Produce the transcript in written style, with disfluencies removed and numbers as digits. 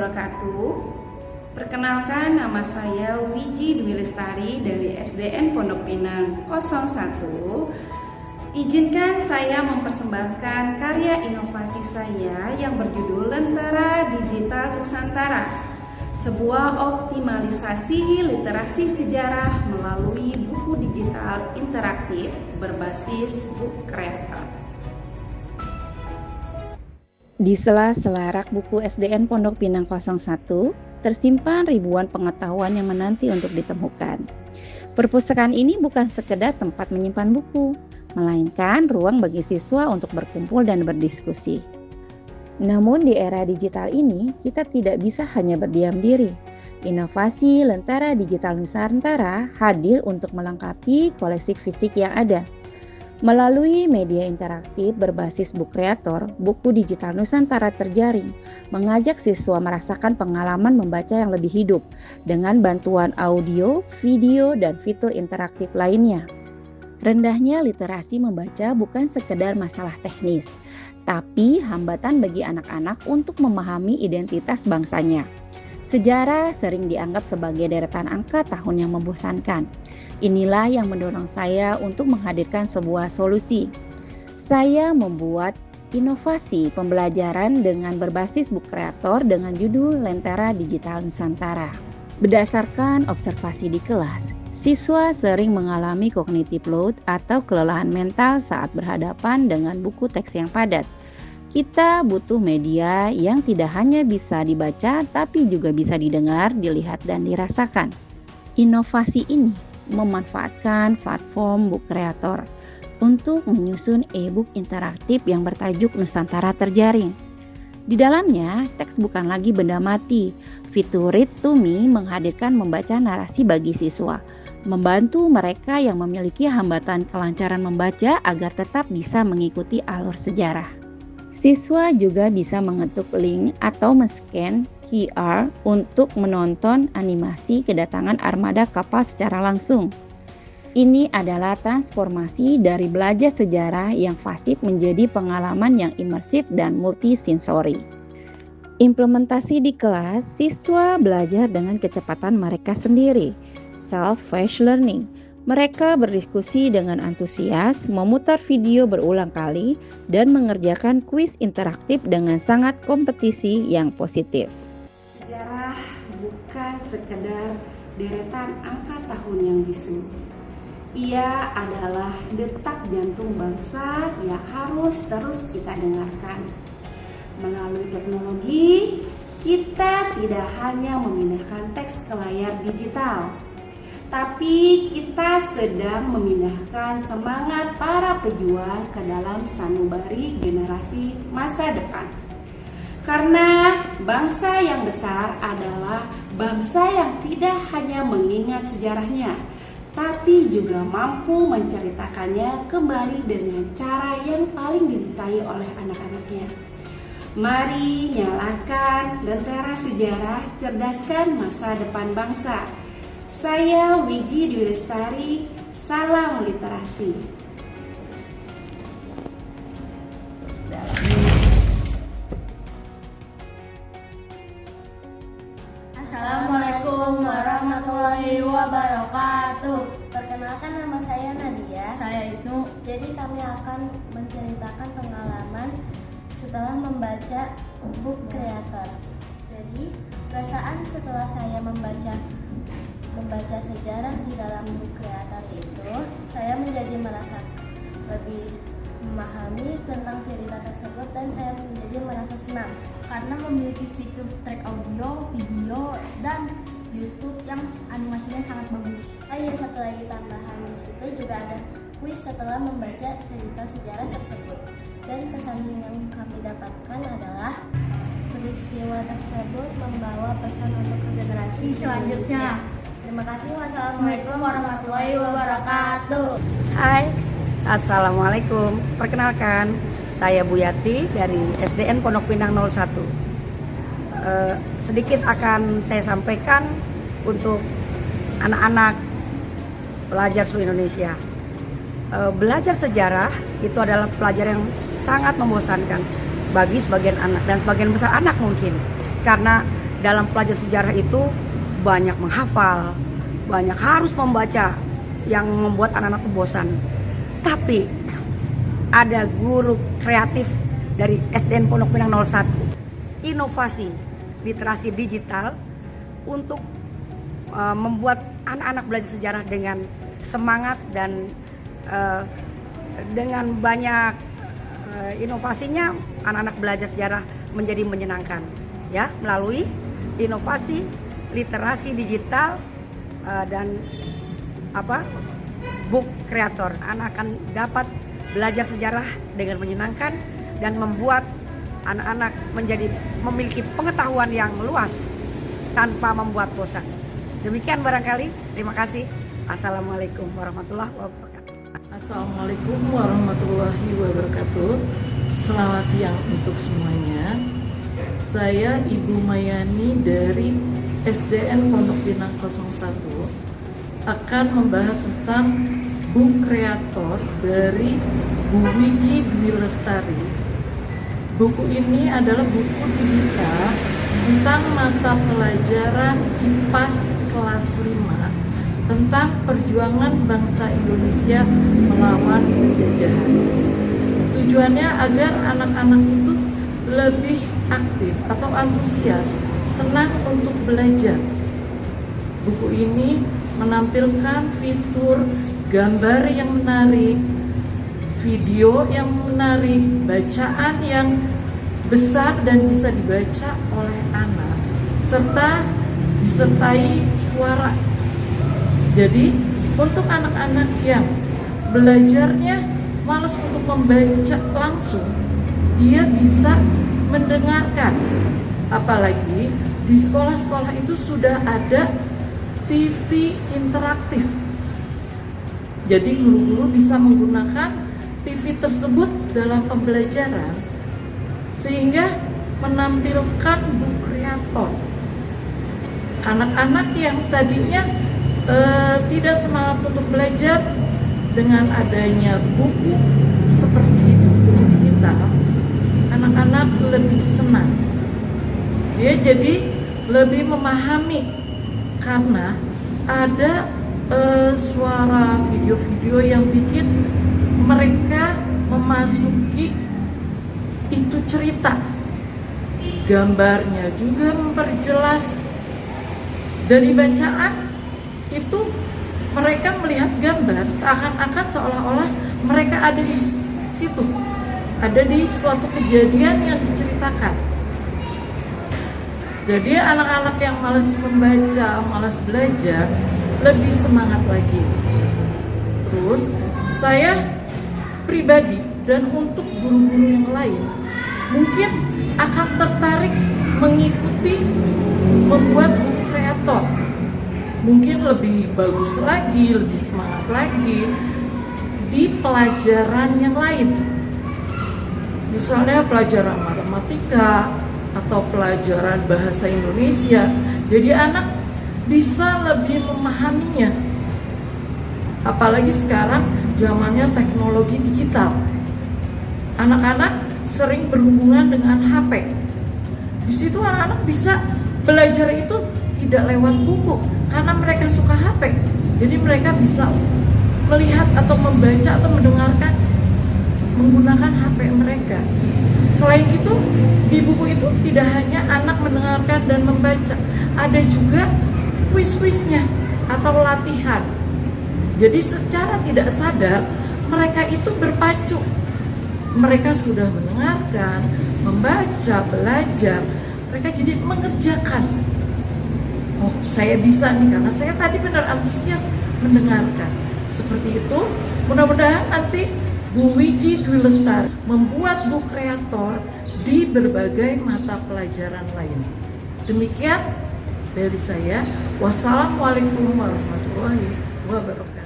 wabarakatuh. Perkenalkan, nama saya Wiji Dwi Lestari dari SDN Pondok Pinang 01. Izinkan saya mempersembahkan karya inovasi saya yang berjudul Lentera Digital Nusantara, sebuah optimalisasi literasi sejarah melalui buku digital interaktif berbasis book creator. Di sela-sela rak buku SDN Pondok Pinang 01, tersimpan ribuan pengetahuan yang menanti untuk ditemukan. Perpustakaan ini bukan sekedar tempat menyimpan buku, melainkan ruang bagi siswa untuk berkumpul dan berdiskusi. Namun di era digital ini, kita tidak bisa hanya berdiam diri. Inovasi Lentera Digital Nusantara hadir untuk melengkapi koleksi fisik yang ada. Melalui media interaktif berbasis book creator, buku digital Nusantara terjaring mengajak siswa merasakan pengalaman membaca yang lebih hidup dengan bantuan audio, video, dan fitur interaktif lainnya. Rendahnya literasi membaca bukan sekedar masalah teknis, tapi hambatan bagi anak-anak untuk memahami identitas bangsanya. Sejarah sering dianggap sebagai deretan angka tahun yang membosankan. Inilah yang mendorong saya untuk menghadirkan sebuah solusi. Saya membuat inovasi pembelajaran dengan berbasis book creator dengan judul Lentera Digital Nusantara. Berdasarkan observasi di kelas, siswa sering mengalami cognitive load atau kelelahan mental saat berhadapan dengan buku teks yang padat. Kita butuh media yang tidak hanya bisa dibaca, tapi juga bisa didengar, dilihat, dan dirasakan. Inovasi ini memanfaatkan platform book creator untuk menyusun e-book interaktif yang bertajuk Nusantara Terjaring. Di dalamnya, teks bukan lagi benda mati. Fitur Read to Me menghadirkan membaca narasi bagi siswa, membantu mereka yang memiliki hambatan kelancaran membaca agar tetap bisa mengikuti alur sejarah. Siswa juga bisa mengetuk link atau men-scan QR untuk menonton animasi kedatangan armada kapal secara langsung. Ini adalah transformasi dari belajar sejarah yang fasih menjadi pengalaman yang imersif dan multisensori. Implementasi di kelas, siswa belajar dengan kecepatan mereka sendiri, self-paced learning. Mereka berdiskusi dengan antusias, memutar video berulang kali, dan mengerjakan kuis interaktif dengan sangat kompetisi yang positif. Sejarah bukan sekedar deretan angka tahun yang bisu. Ia adalah detak jantung bangsa yang harus terus kita dengarkan. Melalui teknologi, kita tidak hanya memindahkan teks ke layar digital, tapi kita sedang memindahkan semangat para pejuang ke dalam sanubari generasi masa depan. Karena bangsa yang besar adalah bangsa yang tidak hanya mengingat sejarahnya, tapi juga mampu menceritakannya kembali dengan cara yang paling dicintai oleh anak-anaknya. Mari nyalakan lentera sejarah, cerdaskan masa depan bangsa. Saya Wiji Dwi Lestari, salam literasi. Assalamualaikum warahmatullahi wabarakatuh. Perkenalkan, nama saya Nadia. Saya Ibnu. Jadi kami akan menceritakan pengalaman setelah membaca book creator. Jadi perasaan setelah saya membaca sejarah di dalam book creator itu, saya menjadi merasa lebih memahami tentang cerita tersebut dan saya menjadi merasa senang karena memiliki fitur track audio, video, dan YouTube yang animasinya sangat bagus. Oh iya, satu lagi tambahan di situ juga ada kuis setelah membaca cerita sejarah tersebut. Dan kesan yang kami dapatkan adalah peristiwa tersebut membawa pesan untuk ke generasi selanjutnya. Terima kasih. Wassalamualaikum warahmatullahi wabarakatuh. Hai, assalamualaikum. Perkenalkan, saya Bu Yati dari SDN Pondok Pinang 01. Sedikit akan saya sampaikan untuk anak-anak pelajar seluruh Indonesia. Belajar sejarah itu adalah pelajaran yang sangat membosankan bagi sebagian anak dan sebagian besar anak mungkin, karena dalam pelajaran sejarah itu banyak menghafal, banyak harus membaca yang membuat anak-anak bosan. Tapi ada guru kreatif dari SDN Pondok Pinang 01, inovasi literasi digital untuk membuat anak-anak belajar sejarah dengan semangat dan dengan banyak inovasinya anak-anak belajar sejarah menjadi menyenangkan ya, melalui inovasi literasi digital dan book creator. Anak akan dapat belajar sejarah dengan menyenangkan dan membuat anak-anak menjadi memiliki pengetahuan yang luas tanpa membuat bosan. Demikian barangkali. Terima kasih. Assalamualaikum warahmatullahi wabarakatuh. Assalamualaikum warahmatullahi wabarakatuh. Selamat siang untuk semuanya. Saya Ibu Mayani dari SDN Pondok Pinang 01 akan membahas tentang book creator dari Bu Wiji Dwi Lestari. Buku ini adalah buku digital tentang mata pelajaran IPAS kelas 5 tentang perjuangan bangsa Indonesia melawan penjajahan. Tujuannya agar anak-anak itu lebih aktif atau antusias, senang untuk belajar. Buku ini menampilkan fitur gambar yang menarik, video yang menarik, bacaan yang besar dan bisa dibaca oleh anak, serta disertai suara. Jadi untuk anak-anak yang belajarnya malas untuk membaca langsung, dia bisa mendengarkan. Apalagi di sekolah-sekolah itu sudah ada TV interaktif. Jadi guru-guru bisa menggunakan TV tersebut dalam pembelajaran sehingga menampilkan book creator. Anak-anak yang tadinya tidak semangat untuk belajar, dengan adanya buku seperti itu, buku digital, anak-anak lebih senang. Dia jadi lebih memahami karena ada suara video-video yang bikin mereka memasuki itu cerita. Gambarnya juga memperjelas. Dari bacaan itu mereka melihat gambar seakan-akan seolah-olah mereka ada di situ, ada di suatu kejadian yang diceritakan. Jadi anak-anak yang malas membaca, malas belajar, lebih semangat lagi. Terus saya pribadi dan untuk guru-guru yang lain mungkin akan tertarik mengikuti membuat book creator. Mungkin lebih bagus lagi, lebih semangat lagi di pelajaran yang lain. Misalnya pelajaran matematika atau pelajaran bahasa Indonesia. Jadi anak bisa lebih memahaminya. Apalagi sekarang zamannya teknologi digital. Anak-anak sering berhubungan dengan HP. Di situ anak-anak bisa belajar itu tidak lewat buku karena mereka suka HP. Jadi mereka bisa melihat atau membaca atau mendengarkan menggunakan HP mereka. Selain itu, di buku itu tidak hanya anak mendengarkan dan membaca, ada juga kuis-kuisnya atau latihan. Jadi secara tidak sadar mereka itu berpacu. Mereka sudah mendengarkan, membaca, belajar. Mereka jadi mengerjakan. Oh, saya bisa nih karena saya tadi benar antusias mendengarkan. Seperti itu, mudah-mudahan nanti Bu Wiji Dwi Lestari membuat book kreator di berbagai mata pelajaran lain. Demikian dari saya. Wassalamualaikum warahmatullahi wabarakatuh.